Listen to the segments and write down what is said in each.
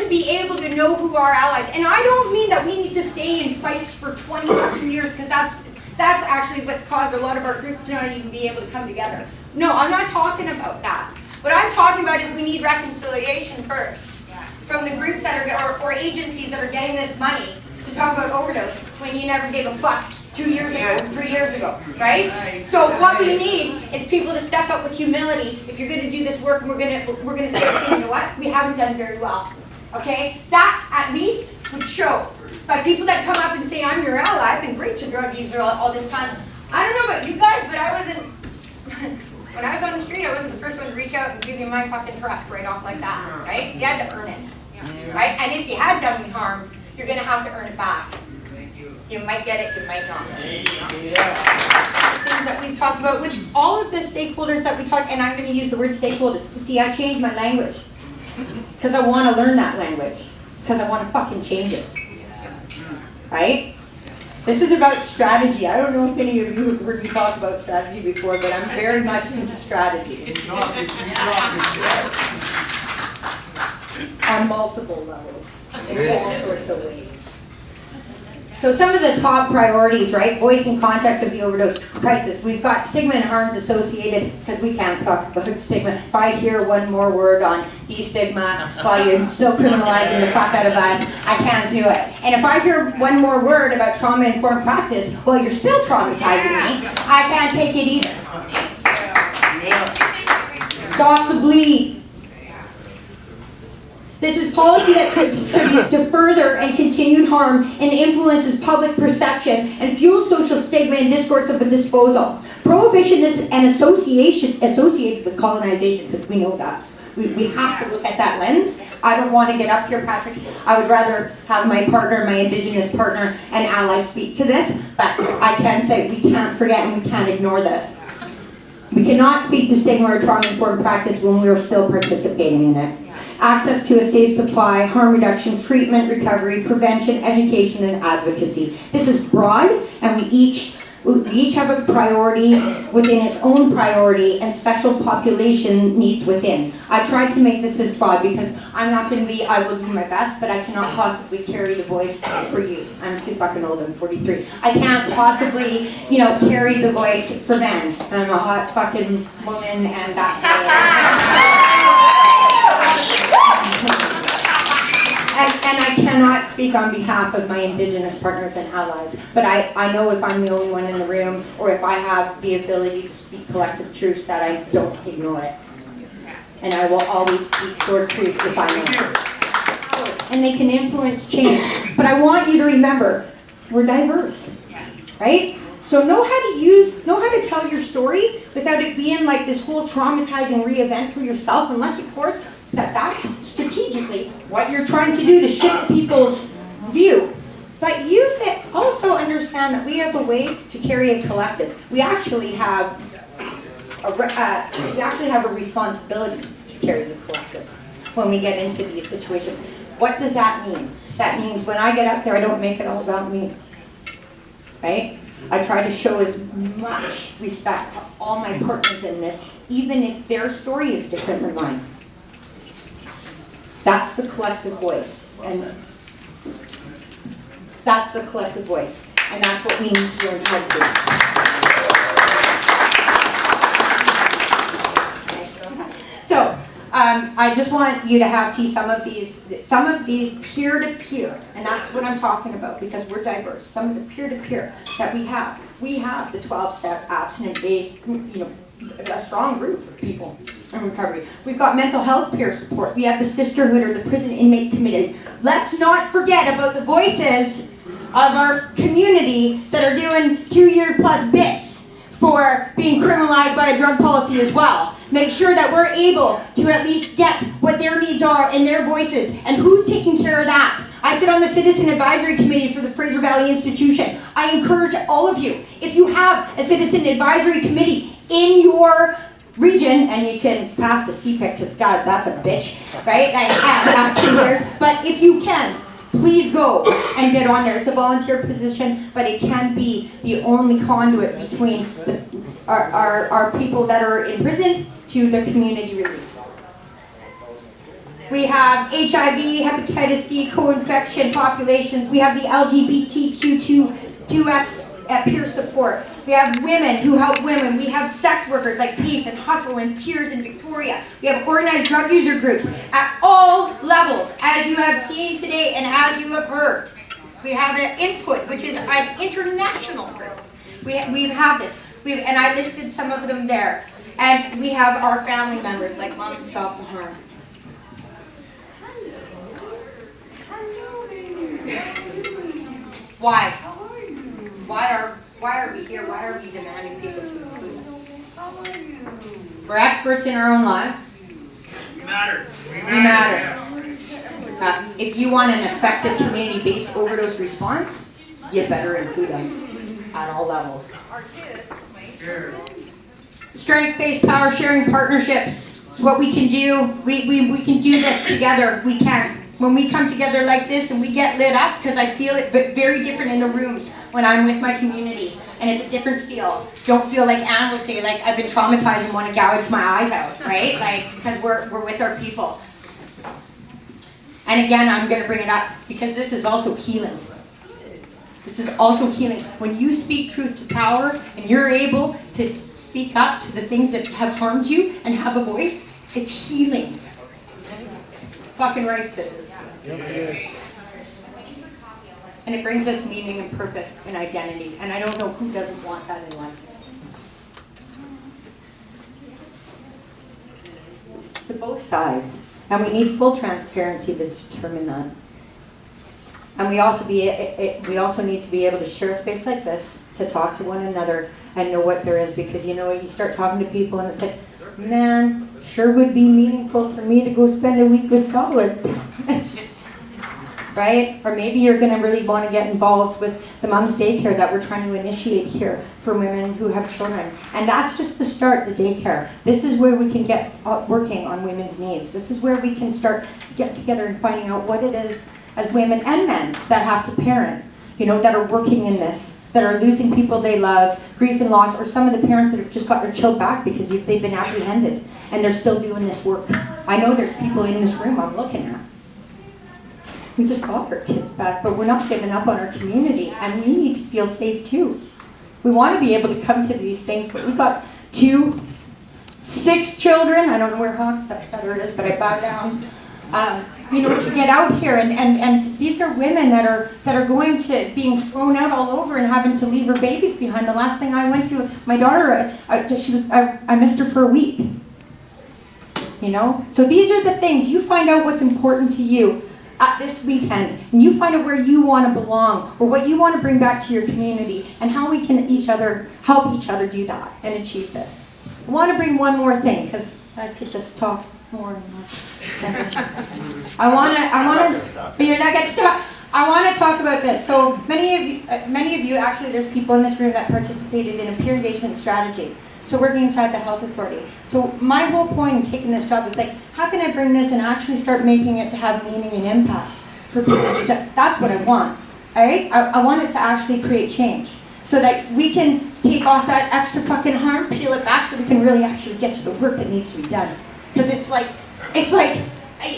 to be able to know who our allies, and I don't mean that we need to stay in fights for 20 fucking years, because that's actually what's caused a lot of our groups to not even be able to come together. No, I'm not talking about that. What I'm talking about is we need reconciliation first from the groups that are, or agencies that are getting this money to talk about overdose when you never gave a fuck 2 years ago, 3 years ago, right? So what we need is people to step up with humility. If you're going to do this work, we're going to say, you know what? We haven't done very well. Okay? That at least would show. By people that come up and say, I'm your ally, I've been great to drug user all this time. I don't know about you guys, but I wasn't, when I was on the street, I wasn't the first one to reach out and give you my fucking trust right off like that, right? You had to earn it, right? And if you had done me harm, you're going to have to earn it back. You might get it, you might not. Things that we've talked about with all of the stakeholders that we talked, and I'm going to use the word stakeholders. See, I changed my language because I want to learn that language, because I want to fucking change it. Right? This is about strategy. I don't know if any of you have heard me talk about strategy before, but I'm very much into strategy. On multiple levels, in all sorts of ways. So some of the top priorities, right? Voice and context of the overdose crisis. We've got stigma and harms associated, because we can't talk about stigma. If I hear one more word on de-stigma while you're still criminalizing the fuck out of us, I can't do it. And if I hear one more word about trauma-informed practice while you're still traumatizing me, I can't take it either. Stop the bleed. This is policy that contributes to further and continued harm and influences public perception and fuels social stigma and discourse of a disposal. Prohibition and associated with colonization, because we know that. We have to look at that lens. I don't want to get up here, Patrick. I would rather have my partner, my Indigenous partner, and allies speak to this, but I can say we can't forget and we can't ignore this. We cannot speak to stigma or trauma-informed practice when we are still participating in it. Access to a safe supply, harm reduction, treatment, recovery, prevention, education, and advocacy. This is broad, and we each have a priority within its own priority and special population needs within. I tried to make this as broad because I'm not going to be, I will do my best, but I cannot possibly carry the voice for you. I'm too fucking old, I'm 43. I can't possibly, carry the voice for men. I'm a hot fucking woman, and that's what I am. And I cannot speak on behalf of my Indigenous partners and allies, but I know if I'm the only one in the room, or if I have the ability to speak collective truth, that I don't ignore it. And I will always speak your truth if I know. And they can influence change. But I want you to remember, we're diverse, right? So know how to tell your story without it being like this whole traumatizing re-event for yourself, unless, of course, that's strategically what you're trying to do to shift people's view. But use it. Also understand that we have a way to carry a collective. We actually have a responsibility to carry the collective when we get into these situations. What does that mean? That means when I get up there, I don't make it all about me. Right? I try to show as much respect to all my partners in this, even if their story is different than mine. That's the collective voice, and that's the collective voice, and that's what we need to learn how to do. So, I just want you to see some of these peer-to-peer, and that's what I'm talking about, because we're diverse. Some of the peer-to-peer that we have. We have the 12-step abstinent-based, a strong group of people in recovery. We've got mental health peer support. We have the sisterhood or the prison inmate committee. Let's not forget about the voices of our community that are doing 2-year-plus bits for being criminalized by a drug policy as well. Make sure that we're able to at least get what their needs are and their voices. And who's taking care of that? I sit on the Citizen Advisory Committee for the Fraser Valley Institution. I encourage all of you, if you have a Citizen Advisory Committee in your region, and you can pass the CPIC, because God, that's a bitch, right? I have 2 years, but if you can, please go and get on there. It's a volunteer position, but it can be the only conduit between our people that are in prison to the community release. We have HIV, hepatitis C, co-infection populations. We have the LGBTQ2S peer support. We have women who help women. We have sex workers like PACE and Hustle and Peers in Victoria. We have organized drug user groups at all levels, as you have seen today and as you have heard. We have an Input, which is an international group. We have this. And I listed some of them there. And we have our family members like Mom Stop the Harm. Why? Why are we here? Why are we demanding people to include us? We're experts in our own lives. We matter. We matter. If you want an effective community-based overdose response, you better include us at all levels. Strength-based power-sharing partnerships. It's what we can do. We can do this together. We can. When we come together like this and we get lit up, because I feel it very different in the rooms when I'm with my community, and it's a different feel. Don't feel like Anne will say, like, I've been traumatized and want to gouge my eyes out, right? Like, because we're with our people. And again, I'm going to bring it up because this is also healing. This is also healing. When you speak truth to power and you're able to speak up to the things that have harmed you and have a voice, it's healing. Fucking rights it is. And it brings us meaning and purpose and identity. And I don't know who doesn't want that in life. To both sides. And we need full transparency to determine that. And we also need to be able to share a space like this to talk to one another and know what there is, because you know you start talking to people and it's like, man, sure would be meaningful for me to go spend a week with Solid. Right? Or maybe you're going to really want to get involved with the mom's daycare that we're trying to initiate here for women who have children. And that's just the start, the daycare. This is where we can get working on women's needs. This is where we can start get together and finding out what it is as women and men that have to parent, you know, that are working in this, that are losing people they love, grief and loss, or some of the parents that have just got their child back because they've been apprehended and they're still doing this work. I know there's people in this room I'm looking at. We just got our kids back, but we're not giving up on our community, and we need to feel safe too. We want to be able to come to these things, but we got 6 children. I don't know where that feather is, but I bow down. You know, to get out here, and these are women that are going to being thrown out all over and having to leave her babies behind. The last thing I went to, my daughter, I missed her for a week. You know, so these are the things you find out what's important to you at this weekend, and you find out where you want to belong or what you want to bring back to your community, and how we can help each other do that and achieve this. I want to bring one more thing because I could just talk more and more. I want to. You're not gonna stop. I want to talk about this. So many of you, actually, there's people in this room that participated in a peer engagement strategy. So working inside the health authority. So my whole point in taking this job is like, how can I bring this and actually start making it to have meaning and impact for people? That's what I want. All right. I want it to actually create change, so that we can take off that extra fucking harm, peel it back, so we can really actually get to the work that needs to be done. Because it's like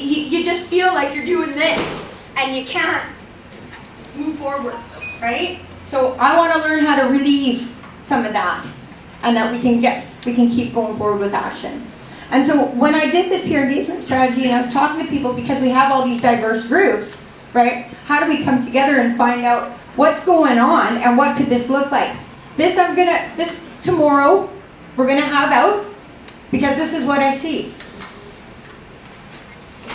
you just feel like you're doing this and you can't move forward, right? So I want to learn how to relieve some of that, and that we can keep going forward with action. And so when I did this peer engagement strategy and I was talking to people, because we have all these diverse groups, right? How do we come together and find out what's going on and what could this look like? This tomorrow we're gonna have out, because this is what I see.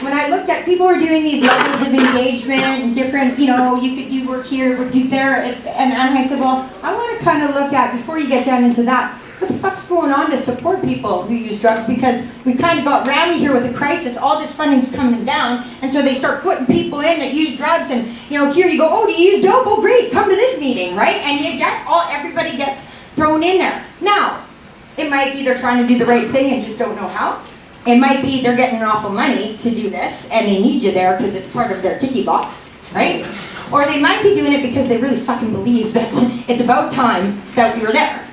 When I looked at people who are doing these levels of engagement and different, you know, you could do work here, work do there, and I said, well, I want to kind of look at, before you get down into that, what the fuck's going on to support people who use drugs? Because we kind of got rammed here with a crisis, all this funding's coming down, and so they start putting people in that use drugs, and you know, here you go, oh, do you use dope? Oh, great, come to this meeting, right? And you get everybody gets thrown in there. Now, it might be they're trying to do the right thing and just don't know how. It might be they're getting an awful money to do this, and they need you there because it's part of their ticky box, right? Or they might be doing it because they really fucking believe that it's about time that we were there.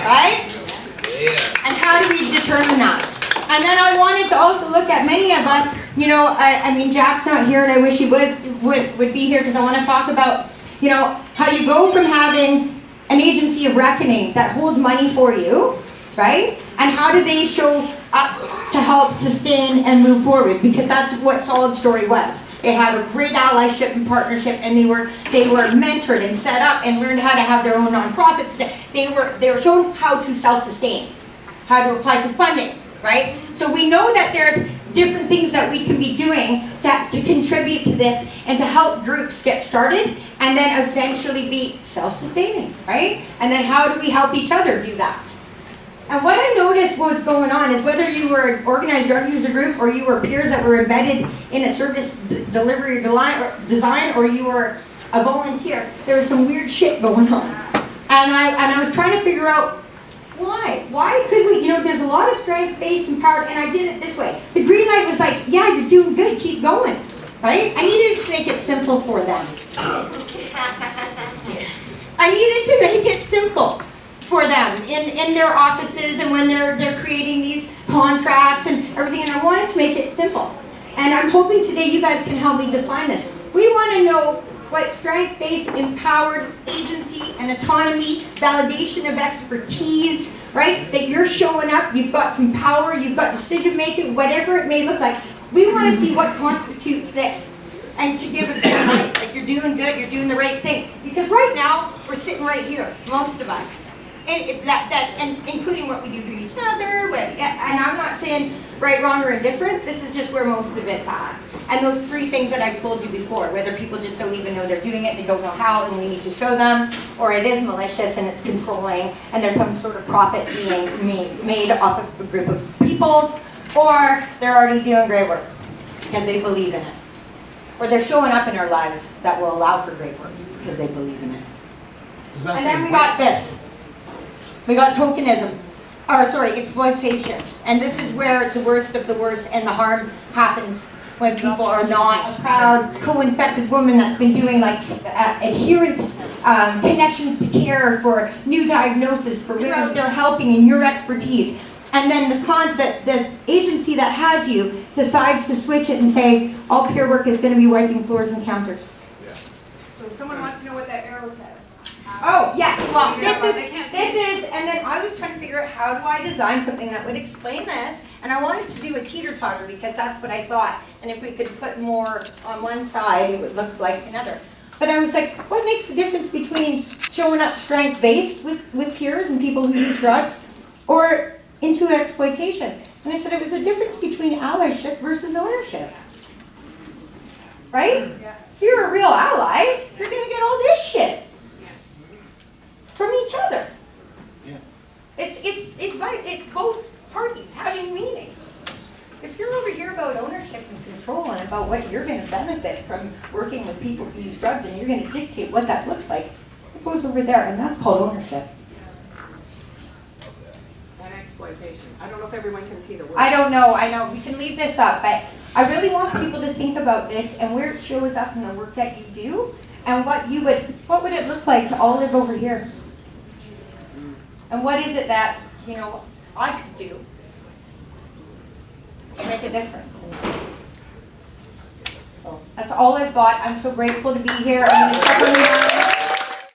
Right? And how do we determine that? And then I wanted to also look at many of us, you know, I mean, Jack's not here and I wish he would be here because I want to talk about, you know, how you go from having an agency of reckoning that holds money for you, right? And how do they show up to help sustain and move forward? Because that's what Solid Story was. It had a great allyship and partnership, and they were mentored and set up and learned how to have their own nonprofits. They were shown how to self-sustain, how to apply for funding, right? So we know that there's different things that we can be doing to contribute to this and to help groups get started and then eventually be self-sustaining, right? And then how do we help each other do that? And what I noticed was going on is whether you were an organized drug user group or you were peers that were embedded in a service delivery or design or you were a volunteer, there was some weird shit going on. And I was trying to figure out why? Why could we, you know, there's a lot of strength-based empowered, and I did it this way. The green light was like, yeah, you're doing good, keep going, right? I needed to make it simple for them. I needed to make it simple for them in their offices and when they're creating these contracts and everything, and I wanted to make it simple. And I'm hoping today you guys can help me define this. We want to know what strength-based, empowered agency and autonomy, validation of expertise, right? That you're showing up, you've got some power, you've got decision-making, whatever it may look like. We want to see what constitutes this. And to give it a light, like you're doing good, you're doing the right thing. Because right now, we're sitting right here, most of us. And including what we do to each other, and I'm not saying right, wrong, or indifferent, this is just where most of it's at. And those three things that I told you before, whether people just don't even know they're doing it, they don't know how, and we need to show them, or it is malicious and it's controlling, and there's some sort of profit being made off of a group of people, or they're already doing great work because they believe in it. Or they're showing up in our lives that will allow for great work because they believe in it. And then we got this. We got tokenism, exploitation. And this is where the worst of the worst and the harm happens when people are not a proud, co-infected woman that's been doing like adherence, connections to care for new diagnosis, for women out there helping in your expertise. And then the agency that has you decides to switch it and say, all peer work is going to be wiping floors and counters. Yeah. So someone wants to know what that arrow says. Oh, yes, well, this is, and then I was trying to figure out how do I design something that would explain this, and I wanted to do a teeter-totter because that's what I thought, and if we could put more on one side, it would look like another. But I was like, what makes the difference between showing up strength-based with peers and people who use drugs, or into exploitation? And I said it was a difference between allyship versus ownership. Right? Yeah. If you're a real ally, you're going to get all this shit from each other. Yeah. It's both parties having meaning. If you're over here about ownership and control and about what you're going to benefit from working with people who use drugs and you're going to dictate what that looks like, it goes over there, and that's called ownership. And exploitation. I don't know if everyone can see the word. I don't know. I know. We can leave this up, but I really want people to think about this and where it shows up in the work that you do and what would it look like to all live over here? And what is it that, you know, I could do to make a difference? So that's all I've got. I'm so grateful to be here. I'm going to shut them down.